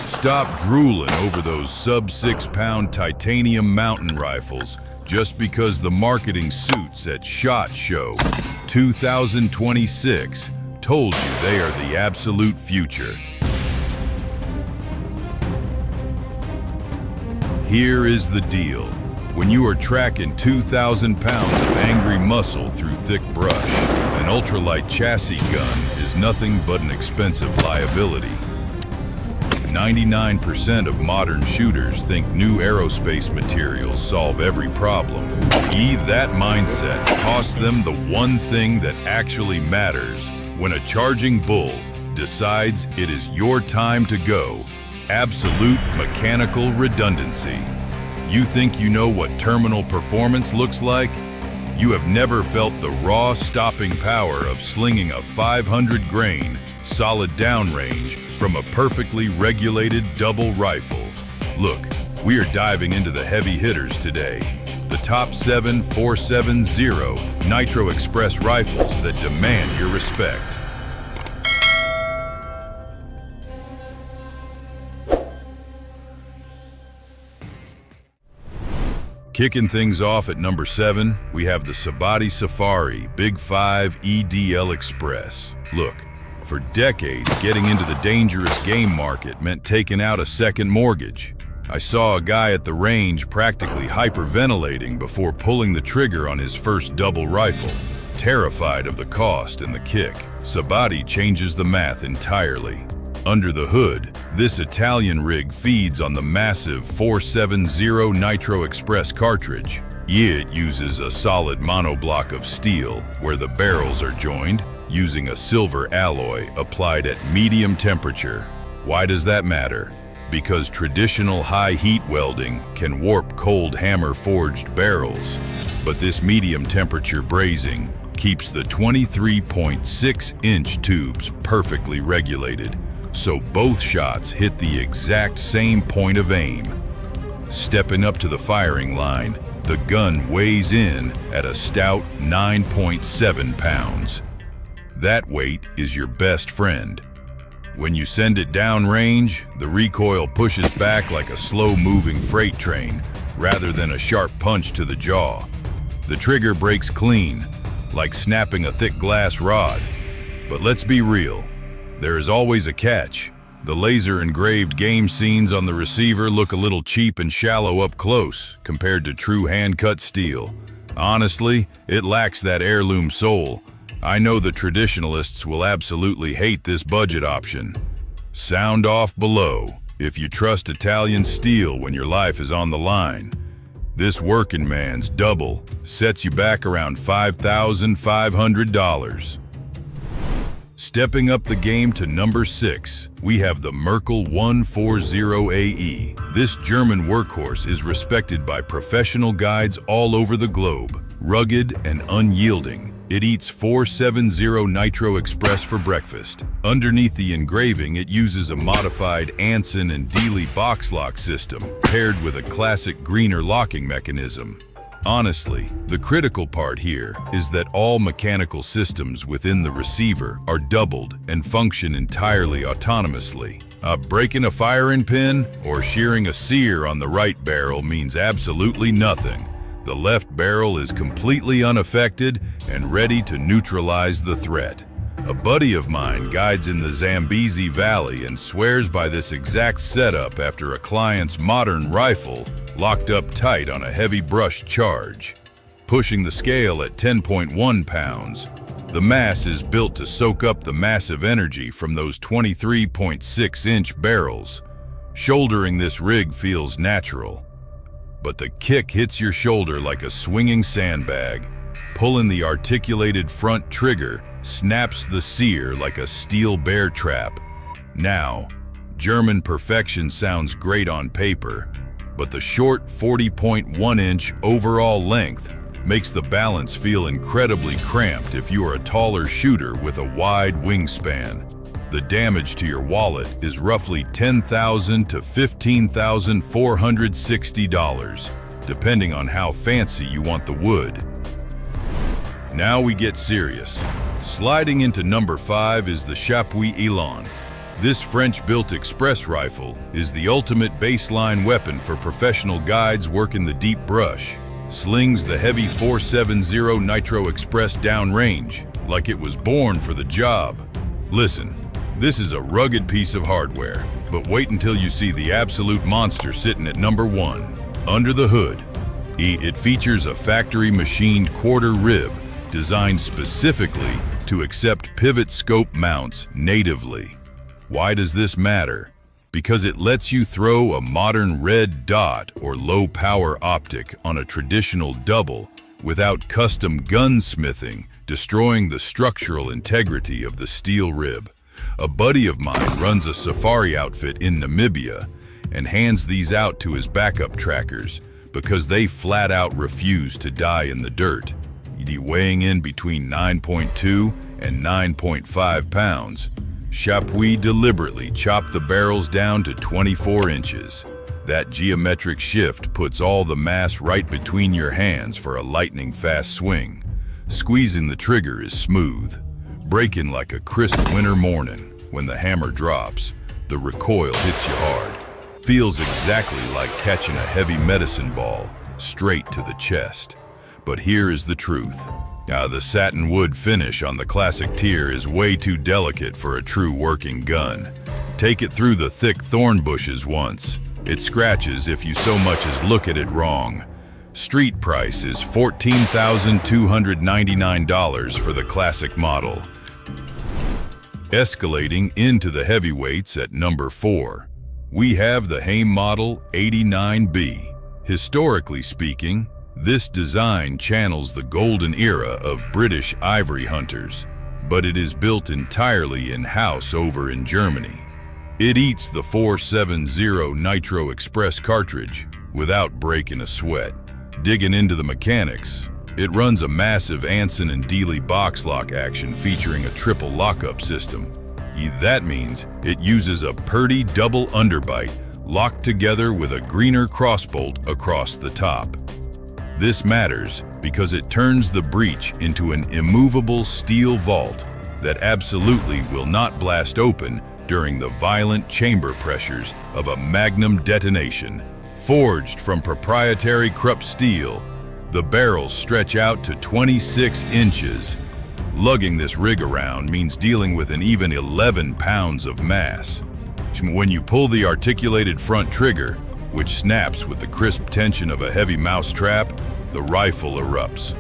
Stop drooling over those sub-6-pound titanium mountain rifles just because the marketing suits at SHOT Show 2026 told you they are the absolute future. Here is the deal. When you are tracking 2,000 pounds of angry muscle through thick brush, an ultralight chassis gun is nothing but an expensive liability. 99% of modern shooters think new aerospace materials solve every problem. That mindset costs them the one thing that actually matters when a charging bull decides it is your time to go: absolute mechanical redundancy. You think you know what terminal performance looks like? You have never felt the raw stopping power of slinging a 500 grain solid downrange from a perfectly regulated double rifle. Look, we are diving into the heavy hitters today. The top 7 470 Nitro Express rifles that demand your respect. Kicking things off at number 7, we have the Sabatti Safari Big 5 EDL Express. Look, for decades, getting into the dangerous game market meant taking out a second mortgage. I saw a guy at the range practically hyperventilating before pulling the trigger on his first double rifle, terrified of the cost and the kick. Sabatti changes the math entirely. Under the hood, this Italian rig feeds on the massive 470 Nitro Express cartridge. It uses a solid monoblock of steel where the barrels are joined, using a silver alloy applied at medium temperature. Why does that matter? Because traditional high heat welding can warp cold hammer forged barrels, but this medium temperature brazing keeps the 23.6-inch tubes perfectly regulated, so both shots hit the exact same point of aim. Stepping up to the firing line, the gun weighs in at a stout 9.7 pounds. That weight is your best friend. When you send it downrange, the recoil pushes back like a slow-moving freight train rather than a sharp punch to the jaw. The trigger breaks clean, like snapping a thick glass rod. But let's be real, there is always a catch. The laser-engraved game scenes on the receiver look a little cheap and shallow up close compared to true hand-cut steel. Honestly, it lacks that heirloom soul. I know the traditionalists will absolutely hate this budget option. Sound off below if you trust Italian steel when your life is on the line. This working man's double sets you back around $5,500. Stepping up the game to number 6, we have the Merkel 140AE. This German workhorse is respected by professional guides all over the globe. Rugged and unyielding, it eats 470 Nitro Express for breakfast. Underneath the engraving, it uses a modified Anson and Dealey box lock system, paired with a classic greener locking mechanism. Honestly, the critical part here is that all mechanical systems within the receiver are doubled and function entirely autonomously. Breaking a firing pin or shearing a sear on the right barrel means absolutely nothing. The left barrel is completely unaffected and ready to neutralize the threat. A buddy of mine guides in the Zambezi Valley and swears by this exact setup after a client's modern rifle locked up tight on a heavy brush charge. Pushing the scale at 10.1 pounds, the mass is built to soak up the massive energy from those 23.6-inch barrels. Shouldering this rig feels natural, but the kick hits your shoulder like a swinging sandbag. Pulling the articulated front trigger snaps the sear like a steel bear trap. Now, German perfection sounds great on paper, but the short 40.1-inch overall length makes the balance feel incredibly cramped if you are a taller shooter with a wide wingspan. The damage to your wallet is roughly $10,000 to $15,460, depending on how fancy you want the wood. Now we get serious. Sliding into number 5 is the Chapuis Elan. This French-built express rifle is the ultimate baseline weapon for professional guides working the deep brush. Slings the heavy .470 Nitro Express downrange like it was born for the job. Listen, this is a rugged piece of hardware, but wait until you see the absolute monster sitting at number 1. Under the hood, it features a factory-machined quarter rib designed specifically to accept pivot scope mounts natively. Why does this matter? Because it lets you throw a modern red dot or low-power optic on a traditional double without custom gunsmithing, destroying the structural integrity of the steel rib. A buddy of mine runs a safari outfit in Namibia and hands these out to his backup trackers because they flat out refuse to die in the dirt. Weighing in between 9.2 and 9.5 pounds, Chapuis deliberately chopped the barrels down to 24 inches. That geometric shift puts all the mass right between your hands for a lightning-fast swing. Squeezing the trigger is smooth, breaking like a crisp winter morning. When the hammer drops, the recoil hits you hard. Feels exactly like catching a heavy medicine ball straight to the chest. But here is the truth. The satin wood finish on the classic tier is way too delicate for a true working gun. Take it through the thick thorn bushes once. It scratches if you so much as look at it wrong. Street price is $14,299 for the classic model. Escalating into the heavyweights at number 4, we have the Heym Model 89B. Historically speaking, this design channels the golden era of British ivory hunters, but it is built entirely in-house over in Germany. It eats the .470 Nitro Express cartridge without breaking a sweat. Digging into the mechanics, it runs a massive Anson and Dealey box lock action featuring a triple lockup system. That means it uses a Purdy double underbite locked together with a greener crossbolt across the top. This matters because it turns the breech into an immovable steel vault that absolutely will not blast open during the violent chamber pressures of a magnum detonation. Forged from proprietary Krupp steel, the barrels stretch out to 26 inches. Lugging this rig around means dealing with an even 11 pounds of mass. When you pull the articulated front trigger, which snaps with the crisp tension of a heavy mouse trap, the rifle erupts.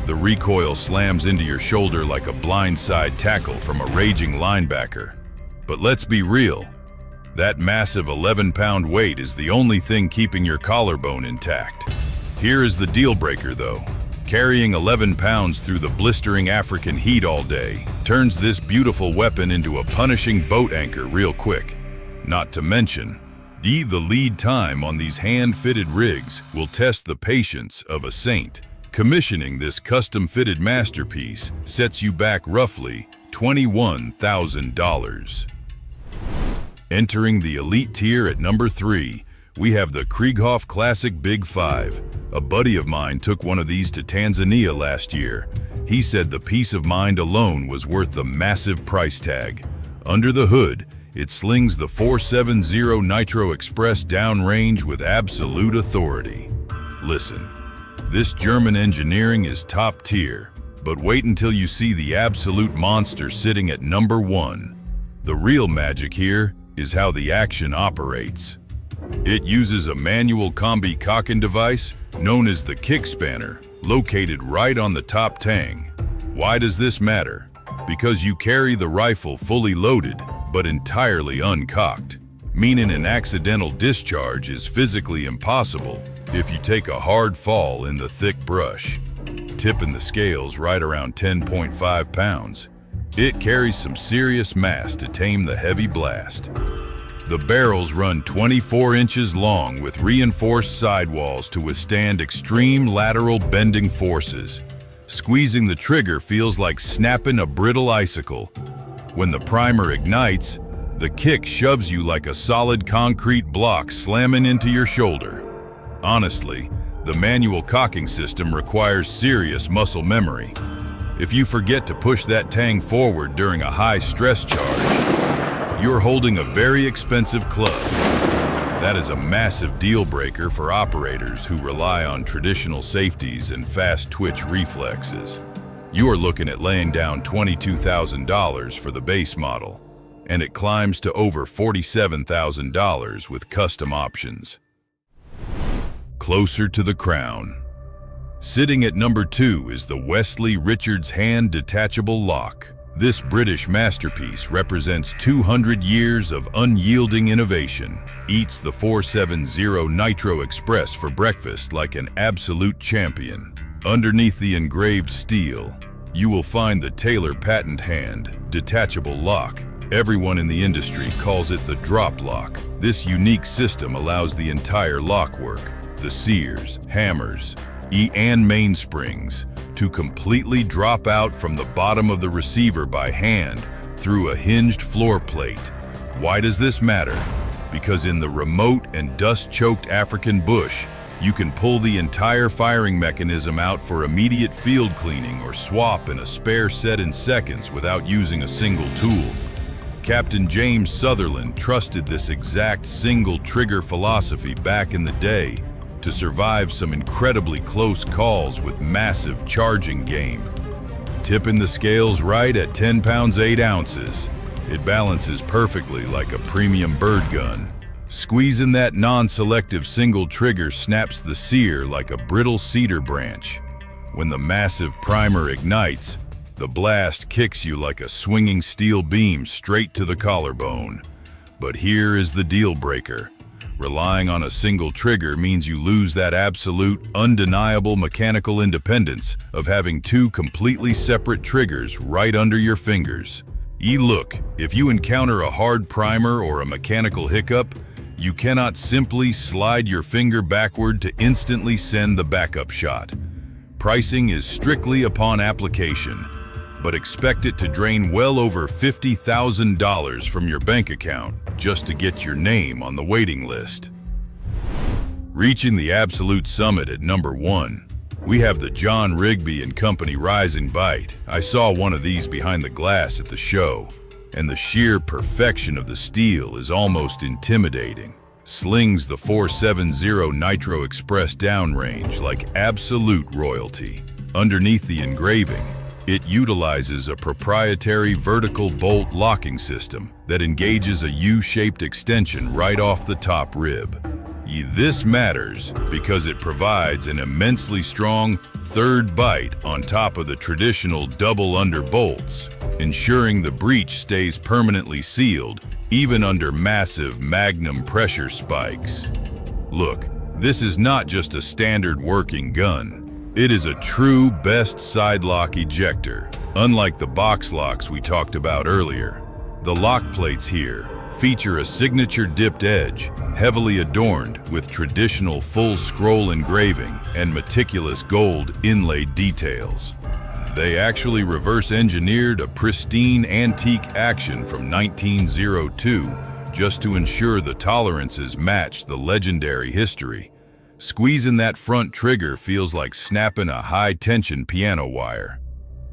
The recoil slams into your shoulder like a blindside tackle from a raging linebacker. But let's be real, that massive 11-pound weight is the only thing keeping your collarbone intact. Here is the deal breaker though. Carrying 11 pounds through the blistering African heat all day turns this beautiful weapon into a punishing boat anchor real quick. Not to mention, the lead time on these hand-fitted rigs will test the patience of a saint. Commissioning this custom-fitted masterpiece sets you back roughly $21,000. Entering the elite tier at number 3, we have the Krieghoff Classic Big 5. A buddy of mine took one of these to Tanzania last year. He said the peace of mind alone was worth the massive price tag. Under the hood, it slings the .470 Nitro Express downrange with absolute authority. Listen, this German engineering is top tier, but wait until you see the absolute monster sitting at number 1. The real magic here is how the action operates. It uses a manual combi cocking device known as the kick spanner, located right on the top tang. Why does this matter? Because you carry the rifle fully loaded, but entirely uncocked, meaning an accidental discharge is physically impossible if you take a hard fall in the thick brush. Tipping the scales right around 10.5 pounds. It carries some serious mass to tame the heavy blast. The barrels run 24 inches long with reinforced sidewalls to withstand extreme lateral bending forces. Squeezing the trigger feels like snapping a brittle icicle. When the primer ignites, the kick shoves you like a solid concrete block slamming into your shoulder. Honestly, the manual cocking system requires serious muscle memory. If you forget to push that tang forward during a high stress charge, you're holding a very expensive club. That is a massive deal breaker for operators who rely on traditional safeties and fast twitch reflexes. You are looking at laying down $22,000 for the base model, and it climbs to over $47,000 with custom options. Closer to the crown. Sitting at number 2 is the Westley Richards hand detachable lock. This British masterpiece represents 200 years of unyielding innovation. Eats the 470 Nitro Express for breakfast like an absolute champion. Underneath the engraved steel, you will find the Taylor patent hand detachable lock. Everyone in the industry calls it the Droplock. This unique system allows the entire lockwork, the sears, hammers, and mainsprings, to completely drop out from the bottom of the receiver by hand through a hinged floor plate. Why does this matter? Because in the remote and dust-choked African bush, you can pull the entire firing mechanism out for immediate field cleaning or swap in a spare set in seconds without using a single tool. Captain James Sutherland trusted this exact single trigger philosophy back in the day to survive some incredibly close calls with massive charging game. Tipping the scales right at 10 pounds 8 ounces, it balances perfectly like a premium bird gun. Squeezing that non-selective single trigger snaps the sear like a brittle cedar branch. When the massive primer ignites, the blast kicks you like a swinging steel beam straight to the collarbone. But here is the deal breaker. Relying on a single trigger means you lose that absolute, undeniable mechanical independence of having 2 completely separate triggers right under your fingers. Look, if you encounter a hard primer or a mechanical hiccup, you cannot simply slide your finger backward to instantly send the backup shot. Pricing is strictly upon application, but expect it to drain well over $50,000 from your bank account just to get your name on the waiting list. Reaching the absolute summit at number 1, we have the John Rigby & Company Rising Bite. I saw one of these behind the glass at the show, and the sheer perfection of the steel is almost intimidating. Slings the 470 Nitro Express downrange like absolute royalty. Underneath the engraving, it utilizes a proprietary vertical bolt locking system that engages a U-shaped extension right off the top rib. This matters because it provides an immensely strong third bite on top of the traditional double under bolts, ensuring the breech stays permanently sealed even under massive magnum pressure spikes. Look, this is not just a standard working gun. It is a true best side lock ejector. Unlike the box locks we talked about earlier, the lock plates here feature a signature dipped edge, heavily adorned with traditional full scroll engraving and meticulous gold inlaid details. They actually reverse engineered a pristine antique action from 1902 just to ensure the tolerances match the legendary history. Squeezing that front trigger feels like snapping a high-tension piano wire.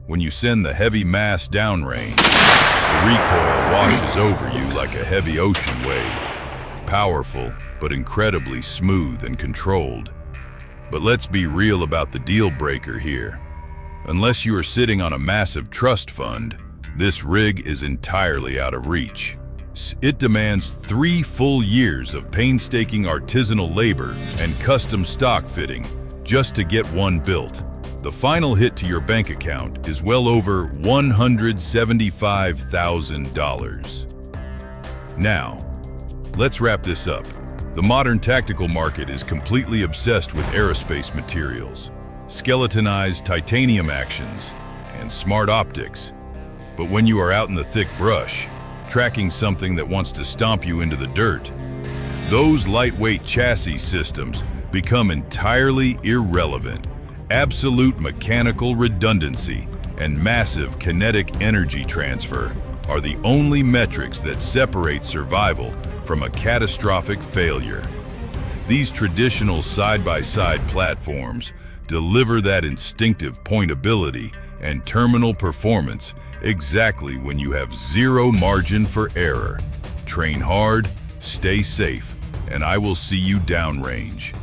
When you send the heavy mass downrange, the recoil washes over you like a heavy ocean wave. Powerful, but incredibly smooth and controlled. But let's be real about the deal breaker here. Unless you are sitting on a massive trust fund, this rig is entirely out of reach. It demands 3 full years of painstaking artisanal labor and custom stock fitting just to get one built. The final hit to your bank account is well over $175,000. Now, let's wrap this up. The modern tactical market is completely obsessed with aerospace materials, skeletonized titanium actions, and smart optics. But when you are out in the thick brush, tracking something that wants to stomp you into the dirt, those lightweight chassis systems become entirely irrelevant. Absolute mechanical redundancy and massive kinetic energy transfer are the only metrics that separate survival from a catastrophic failure. These traditional side-by-side platforms deliver that instinctive pointability and terminal performance exactly when you have zero margin for error. Train hard, stay safe, and I will see you downrange.